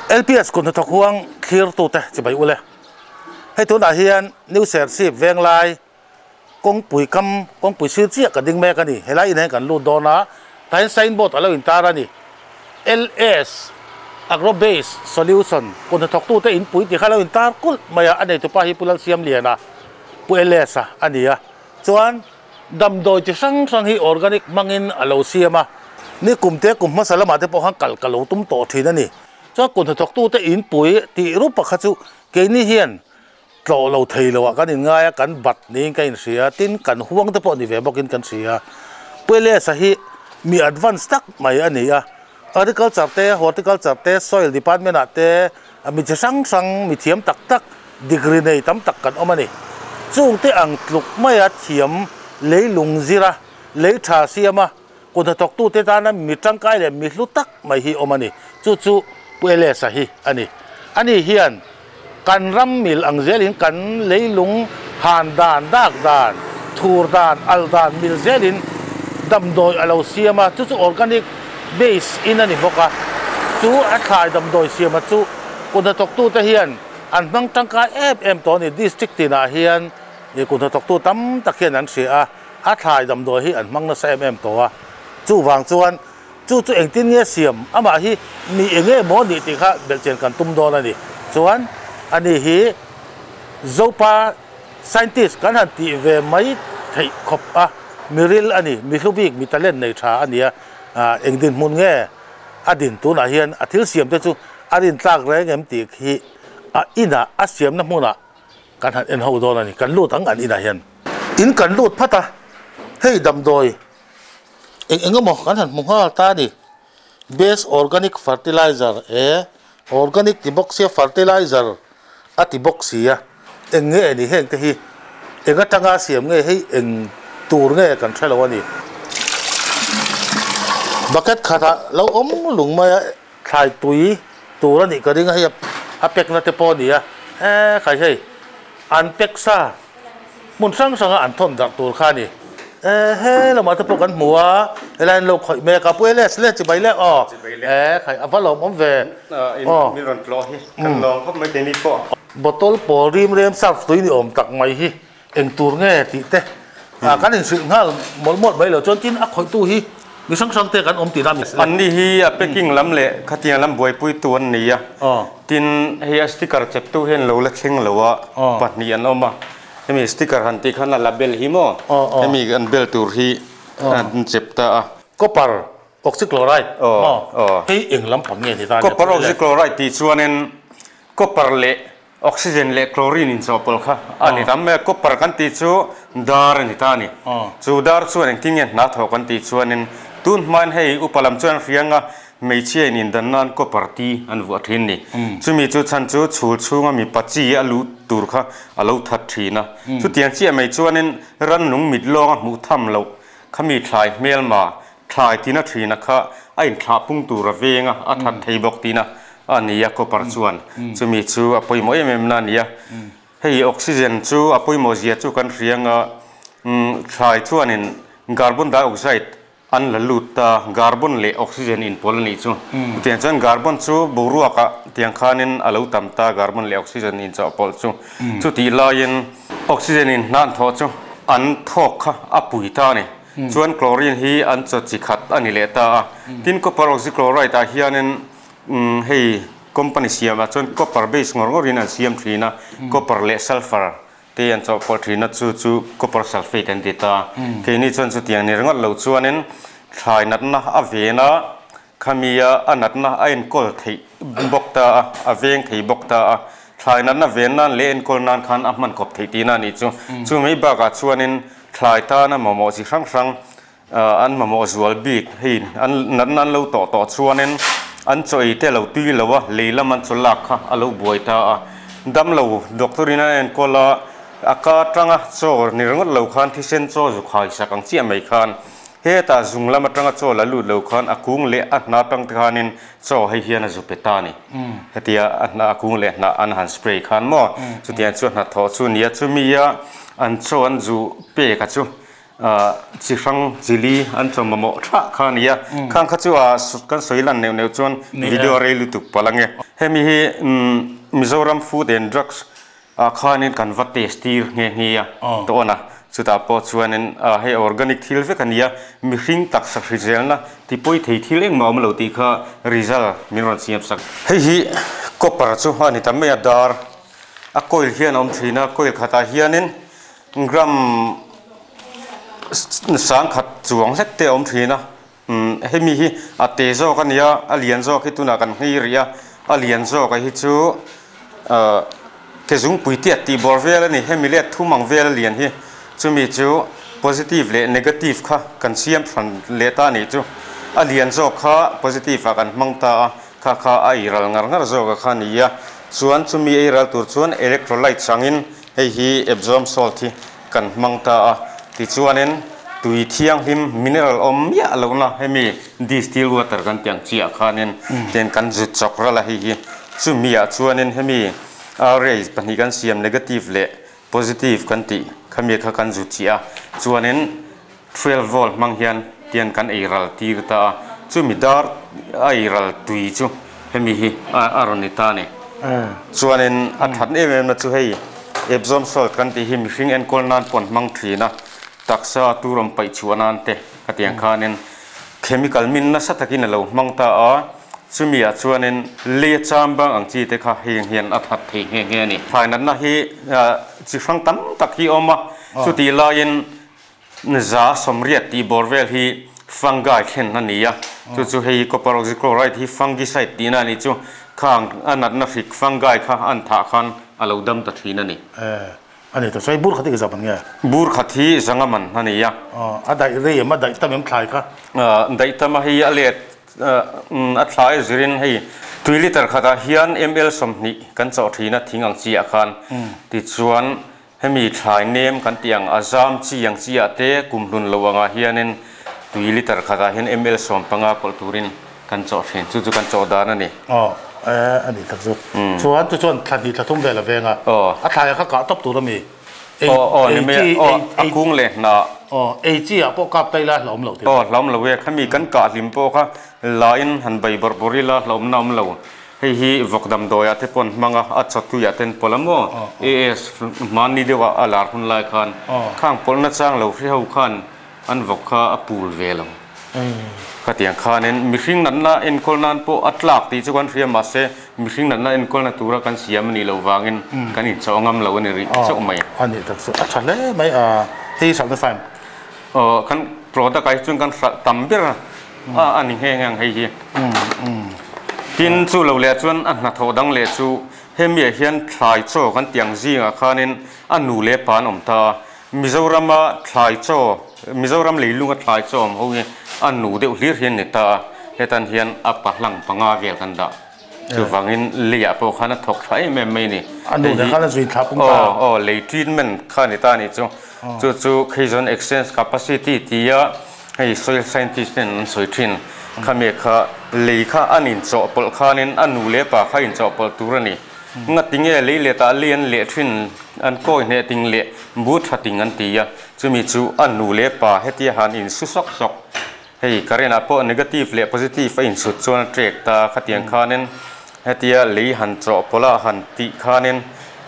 LPS คนทควงคีร์ตัวเตะจะไปอุเลให้ตัวนาเฮียนนิวเซอร์ซีเวงไลกงปุ๋ยคำกงปุ๋ยซื้อเจี๊ยกันดิ้งแม่กันนี่เฮลัยนี่กันลูดโดนะแต่เห็นไซน์บอร์ดอะไรอินตารานี่ LS Agro Base Solution คนทกตัวเตะอินปุ๋ยที่เขาเราอินตาร์กุลมาอันนี้ตัวป้าฮิปุลันเซียมเลียนะปุ๋ย LS อันนี้ส่วนดำโดยจะสั่งให้ออร์แกนิกมังอินอโลเซียมานี่กลุ่มเตะกลุ่มมาสลามาเตะพอหังกัลโลตุ้มโตทีนั่นนี่จ้าคนทกตัวเตะอินปุ๋ยที่รูปปักขจุเกนี่เฮียนโตเราเทเลวกันง่ายกันบัดนี้กันเสียตินกันห่วงเตะพอนี่เว็บบอกกันเสียปุ๋ย LS มี advance ตักไม่อันนี้agriculture เตะ horticulture เตะ soil department เตะมีจะสั่งมีเทียมตัก degree ในตั้มตักกันออกมานี่จู่เตะอังลุกไม่เทียมเลยลุงจีระเลยชาเสียมาคนที่ตกตู้เตะตานั้นมีจังไกเลยมีลุตักไม่ฮีออกมานี่จู่เปลือยสะฮีอันนี้เฮียนกันรำมิลอังเจลินกันเลยลุงหานดานดักดานทูร์ดานอัลดานมิลเจลินดำโดยอลาวเสียมาจู่ออร์แกนิกเบสอินนั่นนี่พวกจู่อัดขายดำโดยเสียมาจู่คนที่ตกตู้เตะเฮียนอันบังจังไกตัวนี้ดิสตริกที่น่าเฮียนนี่คนที่ตกตู้ตั้มตะเคียนนั้นเสียอัดขายดำโดยที่อันบังนั่นตัวจู่วางจวนจู่เองที่เนี่ยเสียมอามาฮีมีเองเงี้ยโมนี่ที่ข้าเบลเจนกันตุ้มโดนนี่จวนอันนี้ฮีโจปา scientist กันหันตีเวไม่ให้ขบมิริลอันนี้มิลูบิกมีตะเล่นในชาอันนี้เองดินมุนเงี้ยอดินตัวน่ะเฮียนอธิลเสียมแต่จู่อดินตากแรงเอ็มตีฮีอินะอัเสียมน้ำมุนกันหันเอ็นหูโดนนี่กันลูดทั้งอันอินะเฮียนอินกันลูดพัตตาให้ดำโดยเองก็บอกกันหันมุงฮาตาดิ base organic fertilizer organic ที่บอกเสีย fertilizer ที่บอกเสียเองเงี้ยนี่เฮงที่เองก็ตั้งอาเสียมเงี้ยให้เองตูร์เงี้ยกันใช่หรือวะนี่บักเก็ตขาดเราหลงมาถ่ายตุยตัวแล้วนี่ก็ดิ้งให้เป็กนัดเตปอนี่ใครใช่อันเป็กซ่ามุนสั่งอันทนจากตัวข้านี่เรามาทำพวกกันหัวอะไรเราคอยเมกับเวลส์เล่จะไปแล้วใครเอาว่าเราผมเวมีรอนกลอฮีกันลองเขาไม่ได้นี่ปอบอตลปอริมเรียมซับตัวนี้อมตักไม่ฮีเองตัวเงี้ยติเตะกันเองสิ่งห้าหมดไปแล้วจนจินคอยตู้ฮีมีสั่งเตะกันอมตีน้ำอันนี้ฮีเป็กกิ้งลำเละขัดยังลำบวยปุยตัวนี้ตินฮีสติกเกอร์เจ็บตู้เห็นเราเล็กเชิงเราปัดนี้อันออกมามีสติกเกอร์หันตีขันลาเบลฮิโมมีอันเบลตูร์ฮีอันเจ็บตาก็ปาร์ออกซิโคลไรด์ให้เองลำผังเงี้ยที่ตาก็ปาร์ออกซิโคลไรด์ตีส่วนนั้นก็ปาร์เละออกซิเจนเละโคลรีนอินซอปลค่ะอันนี้ทำให้ก็ปาร์กันตีส่วนดาร์นี่ตานี่ส่วนดาร์ส่วนที่เนี่ยนัดหอกันตีส่วนนั้นตุนมันให้อุปลัมส่วนเรียงอ่ะไม่เชื่อนินดันนั่นก็ปาร์ตี้อันวัดเห็นนี่ซึ่งมีจุดชันจุดชูมีปัจจัยอลูตูร์ค่ะอลูทัดทีนะสุดที่อันเชื่อไม่ชวนนั้นรันนุ่งมิดลองมุทำเราเขามีทายเมลมาทายที่นัดทีนะคะไอ้ทาพุ่งตูระเวงอ่ะทัดไทยบอกทีนะอันนี้ก็ปาร์ชวนซึ่งมีชูอภัยมวยเมมนั่นเนี่ยให้ออกซิเจนชูอภัยมวยเสียชูกันเรียงอ่ะทายชวนนั้นคาร์บอนไดออกไซด์อันละลุตาคาร์บอนเลออกซิเจนอินพอลนี่ชูเตียงจันคาร์บอนชูบูรัวกะเตียงขานินอลูตัมตาคาร์บอนเลออกซิเจนอินจะพอลชูตีลายินออกซิเจนอินนั่นทอชูอันทอกค่ะอปุยตาเนี่ยชวนคลอรีนฮีอันจะจิขัดอันนี้เลตาทินก็ปาร์ออกซิโคลไรด์ตาฮียนินให้คอมพานีเซียมาชวนก็ปาร์เบสงอร์กอรินอันเซียมทรีนะก็ปาร์เลซัลฟาร์เตียนจะพอทรีนัดชูก็ปาร์ซัลเฟตอันเดต้าแค่นี้ชวนสุดที่อันนี้เรื่องเราชวนนั้นทายนัดนะอเวนะขมีอันนัดนะไอ้นกอลที่บกตาอเวงที่บกตาทายนัดนะเวนันเล่นกอลนันขันอัมันกบที่ตีนั่นนี่ชูไม่บากชวนนั้นทายตานะมาโมสิครั้งอันมาโมสวลบิกหินอันนั้นเราต่อชวนนั้นอันช่วยเตะเราตีเราวะเลยละมันสุลักค่ะเราบวยตาดำเราด็อกเตอร์นั่นก็ละอากาศจังอ่ะโซ่ในเรื่องเราคันที่เส้นโซ่สุขายสักอังเสียไม่คันเฮตาจุงละมันจังอ่ะโซ่ละลุดเราคันอากุงเละอันนาตั้งทานินโซ่ให้เฮียนะจุเปตานี่เฮตียอันนาอากุงเละน่ะอันหันสเปรย์คันมั่วสุดที่อันช่วยน่ะทอสุนียจุมียอันโซ่อันจูเปกัจู chỉ phăng chỉ li anh chồng mà mỏ thắc khăn nia khang khát chúa kan soi lan neu neu chuan video rei lutuk palange hemi hi Mizoram Food and Drugs khanin kan va testi nge ngia to na chuta po chuanin he organic thil ve kania mi hring tak sak rizal na ti poi thei thil eng ma lo ti kha result mineral siam sak hei hi copper chu ani tamya dar a coil hian om thina coil khata hianin gram sang khat chuang het te om thina hemi hi a te zo kania a lian zo ki tuna kan hi ria a lian zo ka hi chu ke zung pui tiat ti bor vel ni hemi le thumang vel lian hi chumi chu positive le negative kha kan siam than le ta ni chu a lian zo kha positive kan mangta kha ai ral ngar zo ka khania chuan chumi ai ral tur chuan electrolyte changin hei hi Epsom salt hi kan mangta ti chuanin tui thiang him mineral om ya lo na hemi distilled water kan tiang chia khanin ten kan zut chokra la hi chumi ya chuanin hemi raise pani kan siam negative le positive kan ti khami kha kan zutia chuanin 12 volt mang hian tian kan eiral tir ta chumi dar eiral tui chu hemi hi aronita ne chuanin athat em na chu hei Epsom salt kan ti him hring en kolnan pon mang thina taksa turam pai chuanan te katiang khanin chemical min na satakin lo mangta a chumia chuanin le chambang ang chi te kha hian athat the nge ni phainan na hi chi phang tam tak hi oma chuti lain za somriat ti borvel hi fungi khen na nia chu hei copper oxychloride hi fungicide ti na ni chu khang anat na fik fungi kha an tha khan alo dam ta thina ni anh ta say bút khát cái gì vậy nghe bút khát thì rằng mình anh ấy à đại đây mà đại tâm em khai cả đại tâm hay alert khai zirin hay 2 liter khát hian ml somni kan chọn thì na thing ang chia khan thì chuan hay mi khai nem kan tiang azam chi yang chia te kum lun lawanga hianin 2 liter khát hian ml som panga polturin kan chọn hen chu kan chọn da na ni anh ấy thật sự chuan thật thì thật thông về là về à thay các cả tập tụ đó mi cung lên na chi à bộ cặp tay là lỏng lẩu thì lỏng lẩu về khami kan cả lim po kha lain han bay barbori la lỏng nam lẩu hei hi vok dam doya te pon manga achatu ya ten polamo es mani dewa alar hun lai khan khang pol na chang lo hri ho khan an vok kha apul ve lo khatiang khanen mihring nan na en kolnan po atlak ti chuan thria ma se mihring nan na en kolna tura kan siam ni lo wangin kan in chawngam lo ni ri chau mai ani tak so achale mai hei sam na fam kan product kai chung kan tambir ani hengang hei hi tin chu lo le chuan an na thodang le chu hemi hian thlai chaw kan tiang zinga khanin anu le pan om ta Mizoram thlai chaw Mizoram leilunga thlai chaw om ho anu deuh hlir hian neta hetan hian apa hlang panga vel kan da chu wangin lia po khana thok thai me mai ni anu da khana zui thapung ta le treatment khani ta ni chu khizon exchange capacity tia hei soil scientist nen soi thin khame kha le kha anin chaw pol khanin anu le pa kha in chaw pol turani ngatinge le le ta lian le thin an koi ne ting le bu thating an tia chumi chu anu le pa hetia han in su sok sok hei karena po negative le positive in su chuan trek ta khatiang khanen hetia le han chaw pola han ti khanen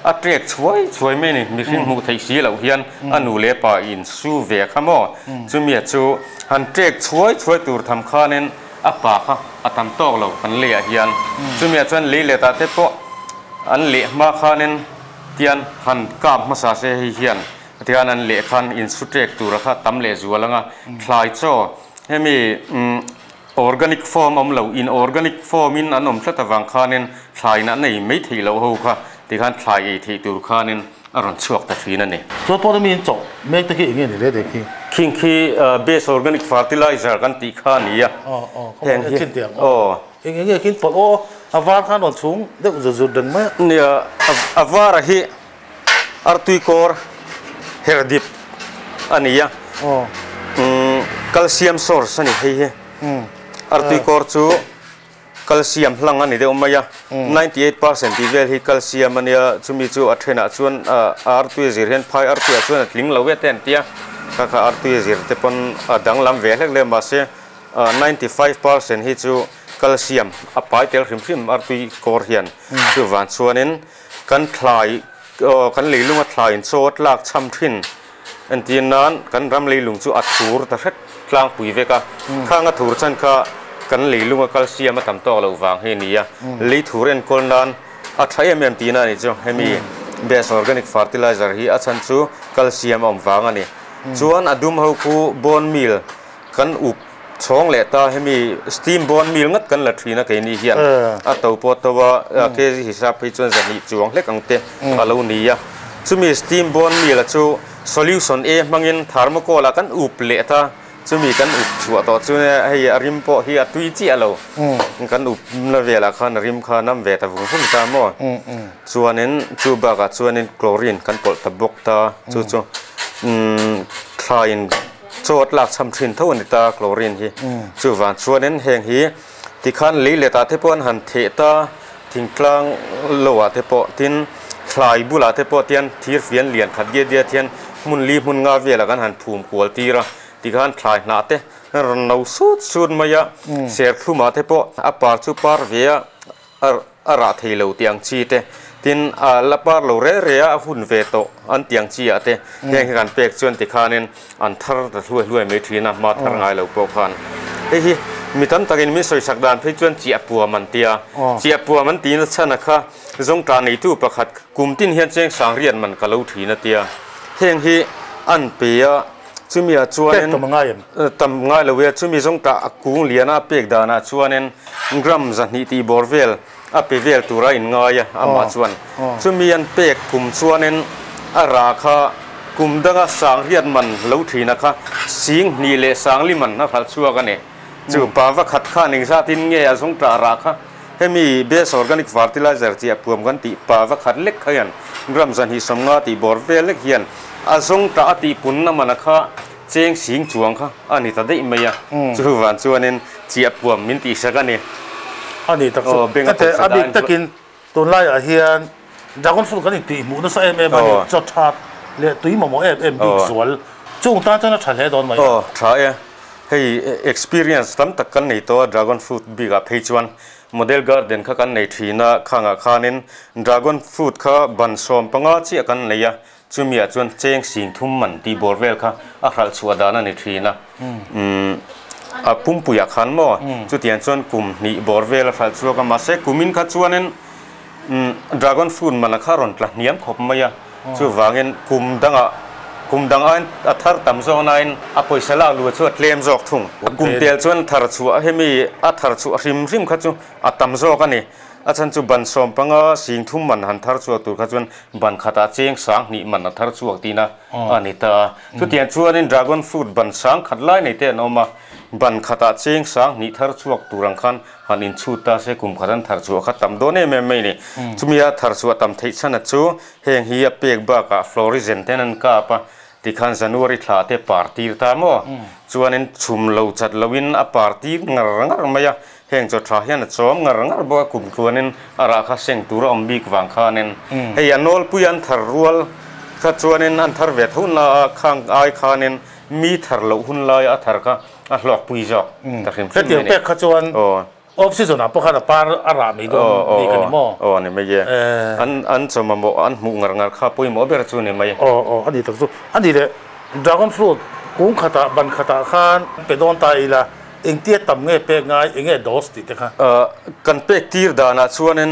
a trek chuai me ni mi hring mu thei si lo hian anu le pa in su ve khamo chumi chu han trek chuai tur tham khanen apa kha atam tok lo kan le hian chumi chuan le ta te po an le ma khanen tian han kap ma sa se hi hian tian an le khan in su trek tur kha tam le zualanga thlai chaw hemi organic form om lo in organic form in anom thata wang khanen thlai na nei mai thei lo ho kha ti khan thlai ei thei tur khanen aron chuak ta thina ne so po mi chaw mek ta ki nge ni le de ki khi base organic fertilizer kan ti kha ni ya heng hi nge kin po avar khan on chung de zu dang ma nia avar hi artui kor herdip ania calcium source ani hei artui kor chu calcium hlang ani de omaya 98% ti vel hi calcium ania chumi chu athena chuan artui zirhen phai artui chuan tling lo ve ten tia ka artui zir te pon dang lam ve hlek le ma se 95% hi chu calcium apai tel hrim artui kor hian chu van chuanin kan thlai kan leilunga thlai in chot lak cham thin an tin nan kan ram leilung chu athur ta hret tlang pui veka khanga thur chan kha kan leilunga calcium atam to lo wang he nia le thur en kol nan a thai em tina ni chu hemi base organic fertilizer hi achan chu calcium om wang ani chuan adum ho khu bone meal kan up chong le ta hemi steam bone meal ngat kan la thina ke ni hian a to po to wa ke hisab hi chuan za ni chuang hlek ang te alo ni ya chumi steam bone meal chu solution e mangin thermocol kan up le ta chumi kan up chua to chu hei arim po hi atui chi alo kan up na vela khan rim kha nam ve ta vung hum ta mo chuanin chu ba ka chuanin chlorine kan pol ta bok ta chu thlain chot lak cham thin tho ni ta chlorine hi chu van chuanin heng hi ti khan li le ta te pon han the ta thingtlang lowa te po tin thlai bula te po tian thir fian lian khat ge dia thian mun li mun nga vela kan han phum kwal ti ra ti khan thlai na te no sut maya ser thuma te po apar chu par via ara theilo tiang chi te tin la par lo re a hun ve to an tiang chi ate heng kan pek chuan ti khanin an thar ta hluai me thina ma thar ngai lo po khan hi mi tam takin mi soi sakdan phei chuan chi apua man tia chi apua man ti na chana kha zong ta nei tu pakhat kumtin hian cheng sang rian man ka lo thina tia heng hi an pe a chumia chuanin tam ngai lo we chumi zong ta akung liana pek dana chuanin gram zani ti borvel a pe vel tura in ngaya ama chuan chumian pek kum chuanin ara kha kum danga sang rian man lo thina kha sing ni le sang li man na khal chuak ani chu pa wa khat kha ning sa tin nge a zong ta ra kha hemi base organic fertilizer chi apuam kan ti pa wa khat lek khayan gram zan hi somnga ti borvel lek hian a zong ta ti pun na man kha cheng sing chuang kha ani ta dei meya chu wan chuanin chi apuam min ti sakani ani tak so ate abik takin ton lai a hian dragon fruit kan ti mu na sa em ani chot that le tui mo em big sual chung ta chana thale don mai tha e hei experience tam tak kan nei to dragon fruit biga pheichuan model garden kha kan nei thina khanga khanin dragon fruit kha ban som panga chi kan neya chumia chuan cheng sing thum man ti borvel kha a khral chuadana ni thina a pumpuya khan mo chu tian chuan kum ni borvel khral chuaka ma se kumin kha chuanin dragon fruit man kha ron tla niam khop maya chu wangin kum danga a thar tam zo nain a poisa la lu chu tlem jok thung kum tel chuan thar chu a hemi a thar chu rim kha chu a tam zo ka ni a chan chu ban som panga sing thum man han thar chu tur kha chuan ban khata cheng sang ni man a thar chu tina ani ta chu tian chuanin dragon fruit ban sang khat lai nei te noma ban khata cheng sang ni thar chuak turang khan hanin chuta se kum kharan thar chu kha tam done me ni chumia thar chu tam thei chana chu heng hi a pek ba ka florisent tenan ka pa ti khan january thla te party ta mo chuanin chum lo chat lowin a party ngar maya heng cho tha hian chom ngar bo kum thuanin ara kha seng tur om bik wang khanin hei anol puyan thar rual kha chuanin an thar ve thuna khang ai khanin mi thar lo hun lai a thar kha a hlok pui jok ta khim khim ni pek kha chuan off season a pakha da par ara mi do ni kan mo ni me ye an choma mo an mu ngar kha pui mo ber chu ni mai ani tak chu ani le dragon fruit kung khata ban khata khan pe don ta ila eng tia tam nge pe ngai enge dos ti te kha kan pek tir dana chuanin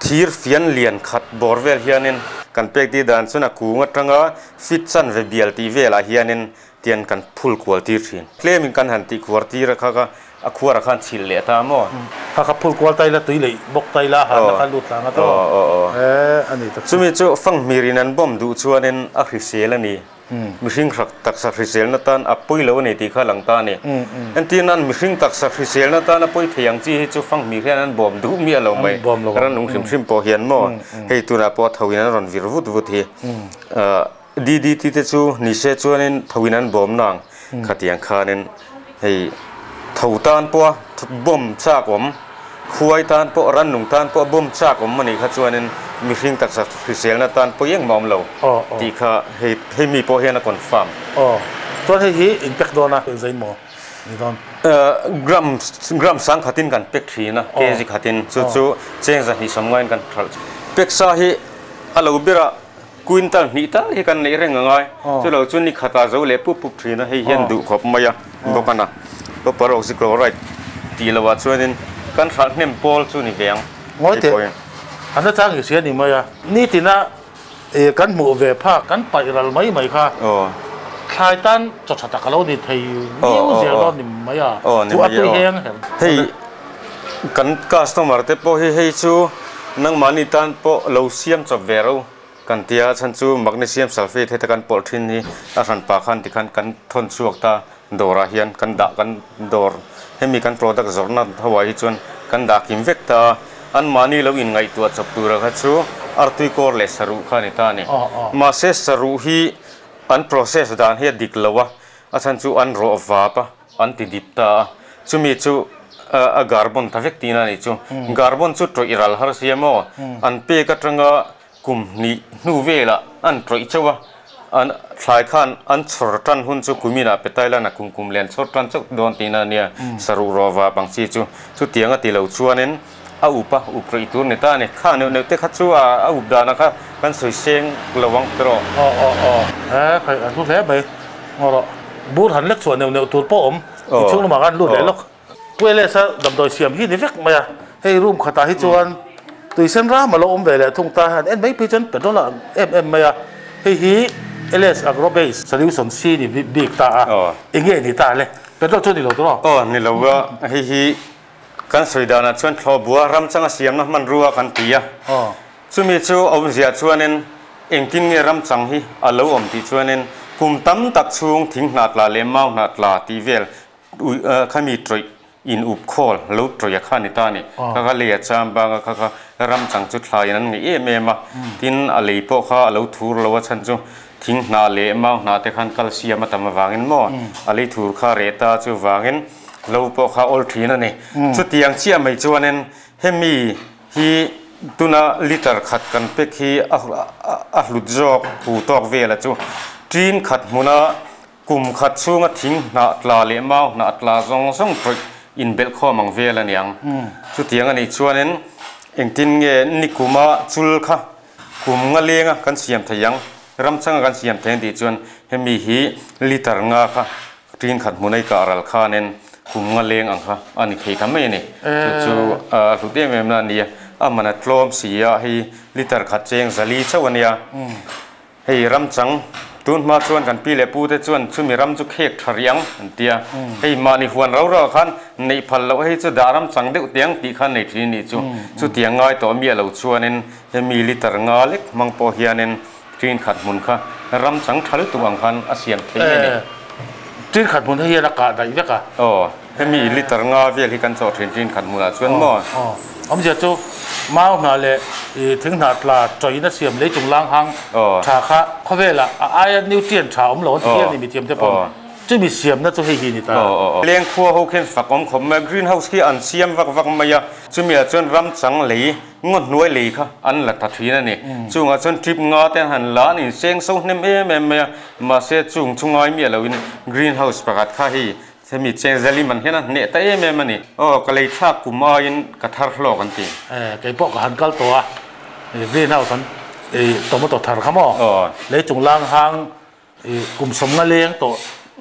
thir fian lian khat borvel hianin kan pek ti dan chuna kunga tanga fit chan ve bial ti vela hianin tian kan phul kwal tir thin claiming kan han ti khwar tir kha ka a khwar khan chil le ta mo kha phul kwal tai la tui le bok tai la ha kha lut la nga to ani tak chumi chu fang mirin an bom du chuanin a hrisel ani mihring khak tak sa hrisel na tan a poi lo ni ti kha lang ta ni an tin an mihring tak sa hrisel na tan a poi theyang chi hi chu fang mi hian an bom du mi alo mai ran nung hrim po hian mo hei tuna po thawin an ron vir vut hi DDT te chu ni se chuanin thawin an bom nang khatiang khanin hei thau tan po bom chak om คุยตานปอรันหนุ่งตานปอบ่มชากมันนี่ข้าจวนนั้นมีสิ่งตักสักพิเศษนะตานปอยังมอมเราที่ข้าให้มีปอเฮียนก่อนฟาร์มตอนที่อินเป็กโดนะเป็นไงหมอนี่ตอนกรัมสังขัดินกันเป็กทีนะเกจิขัดินจู่ๆเจงจะหิสมงานกันเป็กซาฮิฮัลโหลเบระกุนตัลนี่ตาฮิกันในเรื่องง่ายจู่เราจุนนี่ขัดตาจะเล่ปุ๊บทีนะให้เห็นดูขบมายาบอกกันนะก็ปรากฏสิกรอไรตีละว่าชวนนี้กันรักเนี่ยพอลจุนี่เวียงงอยเถอะอันนั้นจ้างอยู่เสียนี่มั้ยนี่ทีน่ะกันหมู่เวภากันไปรัลไม่ค่ะคลายตันจดจักรเราดิที่นิ้วเสียเรานี่มั้ยจู่อัดตัวเองเฮ้ยกันคัสตอมมาร์เตปเฮ้ยจู่นั่งมานิตันปอเราเสียมจับเวรูกันที่อาฉันจู่แมกนีเซียมซัลเฟตให้ตะกันปอลทินนี่อาฉันปากันที่กันทนสุกตาดอราเฮียนกันดักกันดอร์ให้มีการโปรดักต์จอร์นัทฮาวายจวนกันดักอิมเวกตาอันมานี่เราอินไงตัวจับตัวเราจู่อาร์ตุยโคร์เลสรุขานิตานี่มาเสสรุฮีอัน process ดานเฮียดิกลาวะอาฉันจู่อันโรวาปะอันติดิตตาจู่มีจู่การบอนทเวกตีนานี่จู่การบอนจู่ตรอยรัลฮาร์เซียมอันเปกัตรงกุมนี่นูเวล่ะอันตรอยชัวอันสายขันอันสอดตันหุ่นจู่กุมินาเปตายละนักกุมเลนสอดตันจู่โดนตีนาเนี่ยสรุรวาบางทีจู่เตียงตีเหล่าชัวนั้นอุปอิตุนิตาเนี่ยข้าเนื้อเตะขัดชัวอุปดานะครับกันสวยเสียงระวังตรอใครอันทุกแท้ไปบูธหันเล็กส่วนเนื้อตัวป้อมช่วงละมากันรุ่นไหนล็อกเวลาซะดำโดยเสียมที่นี่เฟกมาให้รูมขตาให้จวนตัวเส้นร่ามาเราอมไปเลยทุ่งตาเอ็นไม่พิจารณาเป็นต้นละมาให้ฮีLS Agrobase Solution C นี่บิ๊กตาเองเงี้ยนี่ตาเลยเป็นต้นช่วยนี่เราตัวนี่เราว่าให้กันสุดานะชวนทบัวรำจังเสียมนะมันรัวกันตีอ่ะช่วยมีช่วยเอาเสียชวนนั้นเองทิ้งเงี้ยรำจังฮีอาลูอมที่ชวนนั้นกุมตั้มตักช่วงทิ้งนาดลาเลมานาดลาตีเวลข้ามีตรอินอุบโคลลูตรยข้านิตานี่ข้าเลียจามบางข้ารำจังจุดลายนั้นไงเมมาทิ้งอะไรพวกข้าลูทูร์ลวชันจูทิ้งนาเลมานาเตขันกัลเซียมาทำวางินมั่วอะไรทูร์ข้าเรตาจูวางินเราพวกเขาอลทีนั่นนี่สุดที่ยังเชื่อไม่จวนนั้นเฮมีฮีตุนาลิตรขัดกันเป็กฮีลุดจอกหูตอกเวลจูจีนขัดมุนากุมขัดช่วงทิ้งนาตลาเลมานาตลาส่งตรอินเบลข้อมังเวลนี่ยังสุดที่ยังอันนี้จวนนั้นเองทิ้งเงนิกุมาจุลค่ะกุมงะเลียงกันเสียมทยังรำช่างกันเสียมแทนที่จวนเฮมีฮีลิตรงาค่ะจีนขัดมุนัยการัลคาเนนคุมงาเลี้ยงอังค่ะอันนี้เคยทำไม่เนี่ยจู่สุดที่เมื่อนั้นเนี่ยมันทลอมเสียให้ลิตรขัดเจงสลีเช้าวันเนี่ยให้รำจังตุนมาชวนกันปีเล็บปูแต่ชวนช่วยมีรำจุกเฮกทรียงอันเดียให้มาในหัวเราขันในพันเราให้จะดารำจังเด็กเตียงตีขันในที่นี้จู่เตียงง่ายต่อเมียเราชวนนั้นให้มีลิตรงาเล็กมังโปเฮียนั้นจีนขัดมุนค่ะรำจังทะลุตัวอังคันอาเซียนเทียนจีนขัดมุนให้รักกันได้ยังไงให้มีลิตรงาเวียที่กันโจทย์จีนขัดมุนชวนมั่วผมจะจู่มาหน้าเลยถึงหน้าตลาดจอยนัดเสียมเลยจงล้างหังชาค่ะเขาเวลาไอ้นิวเทียนชาอมหลอนที่นี่มีเทียมจะพอจะมีเสียมนั่นจะให้หินตาเลี้ยงครัวเขาเข็นฝักอมขมกรีนเฮาส์ที่อันเสียมวักมาจะมีจนรำจังเลยงดน้อยเลยค่ะอันหลักทัดทีนั่นนี่จุงจนทริปงาแต่หันล้านี่เสียงส่งเนมมาเสียจุงง่ายมีอะไรวินกรีนเฮาส์ประกาศค่าให้จะมีเจงเซลีมันเห็นนะเนี่ยแต่มันนี่ก็เลยชอบกุมอายินกระทาร์โลกันทีไก่พวกหันกัลตัวกรีนเฮาส์ตัวมันตัวทาร์ขมอเลยจงล้างหางกลุ่มสมงเลี้ยงตัว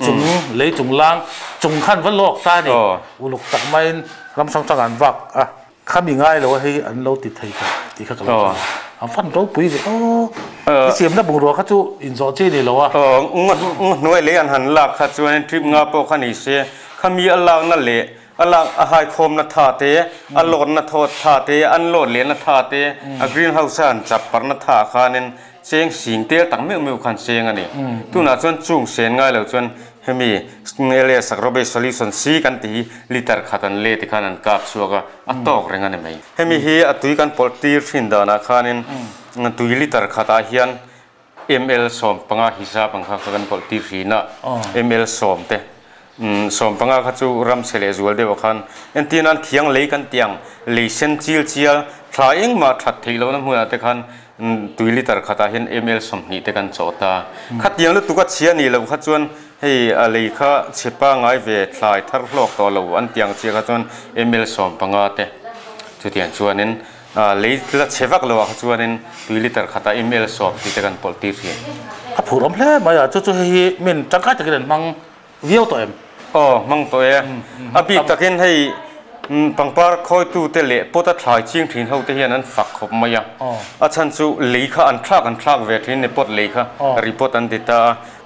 จุงเลยจุงล้างจุงขั้นวันโลกตาเนี่ยอุลุกตักไม่รำสังจังอันวักข้ามีง่ายเลยว่าให้อันเราติดไทยกันติดข้ากันฟันเราปุ๋ยเสียมนับบุรุษข้าจูอินโซจีนี่เหรอวะหน่วยเลี้ยงหันหลักข้าจูในทริปงาโปขันอิเซ่ข้ามีอัลลังนั่นแหละอัลลังอาหายคมนัทธาเตอัลโหลดนัทโทธาเตอันโหลดเลี้ยนนัทธาเตกรีนเฮาส์อันจับปรนัทธาคานินเสียงสิงเตี้ยตั้งเมื่อขันเสียงอันนี้ตัวน่าจนจุงเสียงง่ายเลยจนเฮมีเอเลียสักรบเบสโซลิสันซีกันที่ลิตรขัดันเลติขันันกับชัวก็อัตโตกเรื่องนั้นไหมเฮมีเฮอตุยกันพอลตีร์ฟินดานาคานินตุยลิตรขัดอาฮิยัน ML สมปังอาฮิซาปังข้ากันพอลตีร์ฟินะ ML สมเต สมปังอาจูรำเสลจวลเดียวกันเอ็นที่นั้นเขียงเลยกันเตียงเลยเซนจิลเจียทลายเองมาทัดทีแล้วนะเมื่อแต่กันตุยลิตรขัดเห็นml สมนิแต่กันโจตาขัดยังแล้วตุกัดเชียนี่เราขัดจวนให้อะไรข้าเชื่อปังไอเวทลายทัดโลกตัวเราอันเตียงเชียขัดจวนml สมปังอาเตจุดเตียงจวนนั้นเลยละเชฟักเราขัดจวนนั้นตุยลิตรขัดml สมนิแต่กันพอลตีเรียนผู้รำเล่มาอย่างจู่ๆให้มินจังการจะกินมังเวี่ยวตัวอ๋อมังตัวปีตะเกียนให้ปังปาร์คอยตู้เตล่ปอตัดถ่ายชิงถิ่นเขาเทียนั้นฝักขบมาอย่างอาจารย์สุลีข้าอันทรักเวทีในปอดลีข้ารีพอร์ตอันติตา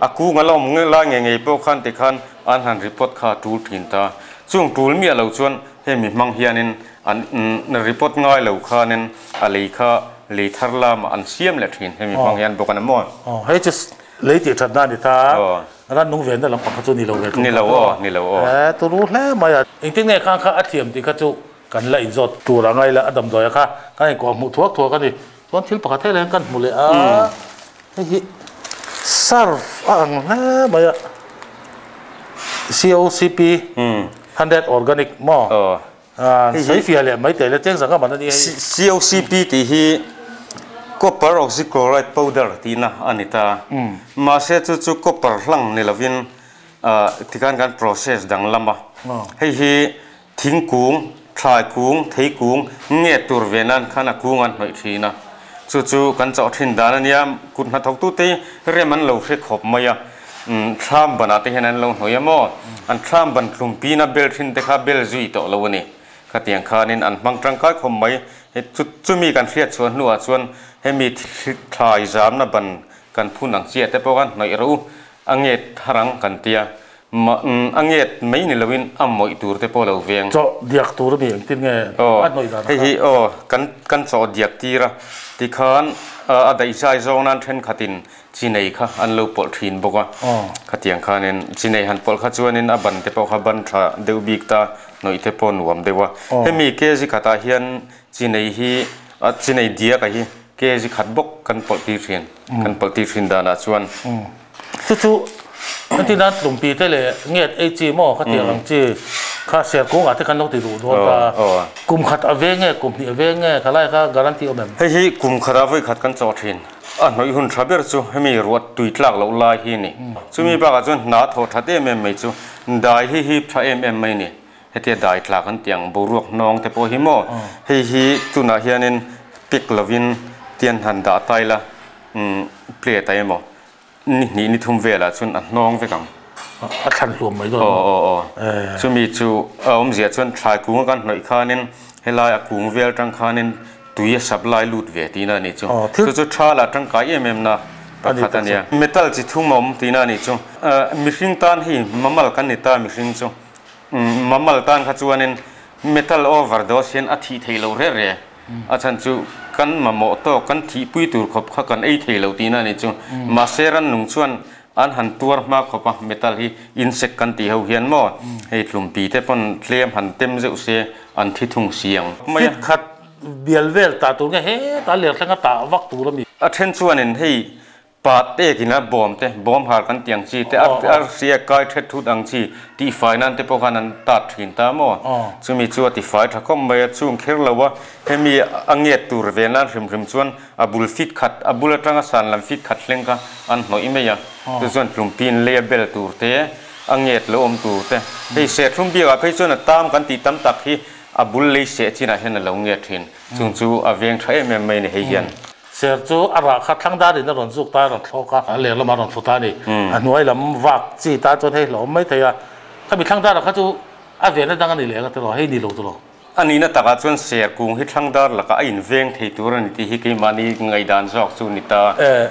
อากูงั้นเราเงยล่างยังไงพวกขันติขันอันหันรีพอร์ตข้าทูลถิ่นตาช่วงทูลมีเราชวนให้มีมังเฮียนินอันรีพอร์ตง่ายเราข้านินอะไรข้าลีทาร์ลามอันเสียมเล็ดถิ่นให้มีมังเฮียนบอกกันมั่วให้จะเลยติดชัดหน้าดิตาร้านนุ่งเวียนแต่ลำพังขจุนี่เราเวียนนี่เราตัวรู้แล้วมาอย่างจริงๆเนี่ยข้างๆอัฐิมที่ขจุกันละอินจดตัวอะไรละอดัมดอยค่ะกันไอ้กองหมู่ทั่วกันดิตอนที่ปกติแล้วกันหมดเลยไอ้ซาร์ฟอ่างแล้วมาอย่าง COCP 100 organic หม้อใช้เฟียเลยไม่แต่ละเจ้งสังกัดมันนี่ COCP ที่copper oxychloride powder ที่นะอันนี้ตามาเสร็จจู่ๆ copper หลังนี่ละวินที่การ process ดังลำบากให้ทิ้งกุ้งทายกุ้งเทกุ้งเงี้ยตัวเวนันขณะกุ้งอันหน่อยทีนะจู่ๆกันจะทิ้งด้านนี้คุณหัดทุกตัวที่เรียมันเราเช็คขบมาทรามบันอาทิตย์นั้นเราหน่อยมั้งอันทรามบันกลุ่มปีน่ะเบลทิ้งแต่ข้าเบลจุยต่อเราวันนี้ขัดยังข้านี่อันบางครั้งก็ขมไม่จุมีการเสียชวนหนัวชวนให้มีทายจามนะบันกันพูดหนังเสียแต่พวกกันหน่อยรู้อังเงตหรังกันเตียอังเงตไม่นี่เราวินอ่ำมวยตัวแต่พอเราเวียงจ่อเดียกตัวเราเบียงที่ไงอันหน่อยกันเฮ้ยกันจ่อเดียกตีระที่ขันอะไรใจโซนันเทนขัดินจีเนยค่ะอันเราปลดทินบอกว่าขัดยังข้านี่จีเนยหันปลดขัดชวนนี่อับันแต่พอขับบันท่าเดือบบิกตาหน่อยแต่พอหนุ่มเดียวว่าให้มีเกจิขัดเฮียนจีเนยฮีจีเนยเดียกฮีเกจิขัดบกกันปลดตีเรียนกันปลดตีเรียนดานาชวนจู่ๆนั่นที่นั่นหลุมปีได้เลยเงียบไอจีหม้อขัดเดียงจีข้าเสียกุ้งอาจจะกันต้องติดดูด้วยว่ากลุ่มขัดอเวงเงี้ยกลุ่มนี้อเวงเงี้ยข้าไล่ข้าการันตีเอาแบบเฮ้ยกลุ่มขัดอเวงขัดกันจอดเห็นหน่อยหุ่นทรัพย์จู่ให้มีรถตุยตลักเราไล่ที่นี่จู่มีปากจู่หน้าทอทัดไม่จู่ได้ฮีบทำไม่นี่ให้เทียได้ตลักกันเตียงบุรุษน้องแต่พอหิมเฮ้ยตุน่าเฮียนินปิกลวินเตียนหันดาไตละเปลี่ยนไตมั้งนี่ทุ่มเวลาจู่น้องไปกันทันรวมไปด้วยจู่มีจู่เสียจู่ทายกุ้งกันหน่อยข้านินให้ลายกุ้งเวลจังข้านินตุยสับลายลุดเวทีนั่นนี่จู่ทาละจังกายนะประคัตเนี่ยเมทัลจิทุ่มมทีนั่นนี่จู่มิชิงตันฮีมัมมัลกันนี่ตามิชิงจู่มัมมัลตันข้าจู่นินเมทัลโอเวอร์โดสเห็นอาทิตย์เทโลเร่อาจารย์จู่กันมาโมโต้กันที่ปุยตูร์ขบข้ากันไอเทโลทีนั่นนี่จู่มาเซรันนุ่งชวนอันหันตัวมากขบเมทัลฮีอินเซกกันที่เขาเห็นหมดให้กลุ่มปีแต่ปนเคลียมหันเต็มเจ้าเสียอันที่ทุ่งเสียงไม่ขัดเบียลเวลตาตัวเงี้ยเฮ้ตาเหลือกทั้งตาวักตัวแล้วมีอันเช่นส่วนนึงให้ปาเตกินะบอมเตบอมหากันเตียงชีแต่อันเสียกายเท็ดทุดังชีที่ไฟนั้นแต่พวกนั้นตัดหินตามอซึ่งมีชัวที่ไฟถ้าก็ไม่ช่วงเคลื่อนแล้วว่าให้มีอังเงตตัวเวนันริมส่วนอับุลฟิตขัดอับุลตั้งสันลำฟิตขัดเล่งกันอันหน่อยไม่ยังส่วนกลุ่มปีนเลียเบลตัวเตอังเงตแล้วอมตัวเตให้เศษทุ่มเบียกับให้ส่วนตามกันตีตั้มตักที่อับุลเลยเสียที่ไหนเห็นเราเงียบทิ้งจู่ๆอเวียงใช้ไม่ในให้ยันเสียจู่อะไรขัดทั้งด้านนี่เราสุกตาเราโชกันเหลือเรามาเราสุดตานี่หน่วยลำวักจีตาจนให้เราไม่เทียถ้ามีทั้งด้านเราเขาจู่อเวียงนั่นดังกันนี่เหลือกันตลอดให้นี่เราตลอดอันนี้นะตากาจนเสียกุ้งให้ทั้งด้านแล้วก็อินเวียงที่ตัวนี้ที่ฮิกิมานีไงด้านจอกจู่นิตา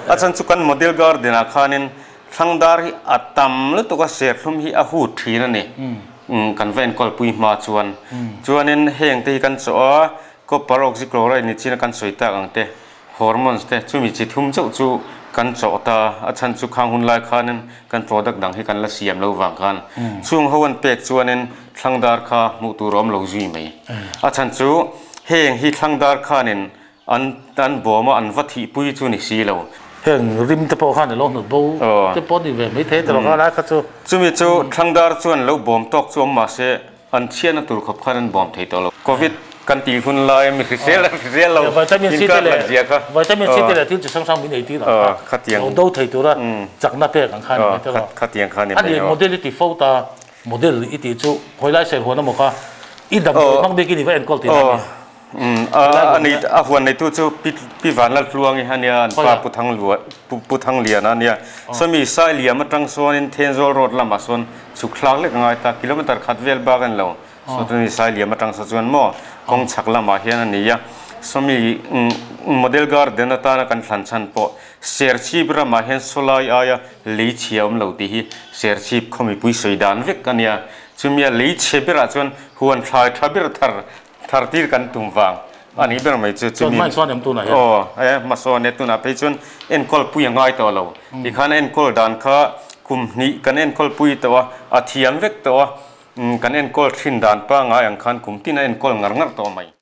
อาจารย์สุกันโมเดลการ์ดนะข้านินทั้งด้านที่อัตตมแล้วตัวก็เสียทุ่มที่อาหูทีนั่นนี่กันเว้นกอลปุยมาชวนนั้นเฮงที่กันสอก็ปารอกซิโคลไรนี่จีนกันสวยตาอังเตฮอร์โมนส์เตจู่มีจิตทุ่มเจ้าจู่กันสอตาอาจารย์สุขังหุ่นลายขานั้นกันโปรดักต์ดังให้กันละเสียมเราวางกันช่วงเขาวันเป็กชวนนั้นทั้งดาร์ข้ามุตุรอมเราจุยไหมอาจารย์จู่เฮงที่ทั้งดาร์ข้านั้นอันบอมาอันวัตถิปุยจู่นี่สีเรา เฮงริมตะโพข้างในลงหนุนบูตะโพนี่เวไม่เทแต่เราก็ได้ครับจูจุมีจูทางดาร์ชวนแล้วบอมตกจวมมาเสอันเชียนตัวขับขันบอมเทตัวเราโควิดกันตีคุณลายมีฟิเซลเราวิตามินซีเตเลยวิตามินซีเตเลยที่จะสร้างมีในที่เราเราดูเทตัวละจากนักเตะกันขันนี่ตลอดขัดยังขันนี่อันนี้โมเดลที่โฟตาโมเดลอีที่จูคอยไล่เสียหัวน้ำมันก็อีดับมังเบกินี่ว่าเอ็นกอลตีนั่นอันนี้หัวในตู้จูปีวันละลวงอีฮันเนี่ยปลาปุถังลัวปุถังเลียนั่นเนี่ยสมีสายเลียมาตั้งโซนเทนโซรถลำบากโซนสุขลักเล็กน้อยตากิโลเมตรขัดเวลบ้ากันแล้วส่วนนี้สายเลียมาตั้งโซนหม้อกงชักลำบากเฮียนั่นนี่สมีโมเดลการ์เดนตานักันทันชันปอเสียชีพระมาเห็นโซลายอายลีเชียมเหล่าที่เสียชีพเขามีปุยสวยดานเวกกันเนี่ยจุมีลีเชียบระจวนหวนทายทับระทาร์ตีกันตุ่มฟังอันนี้เป็นไม่จุมีไม่ซ้อนยังตัวไหนมาซ้อนเนี่ยตัวนั้นไปจนเอ็นคอลปุยง่ายตัวเราที่ขันเอ็นคอลดานข้าคุมนี้กันเอ็นคอลปุยตัวอาเทียมเวกตัวกันเอ็นคอลทิ้งดานป้าง่ายอย่างขันคุมที่นั่นเอ็นคอลงัดตัวไม่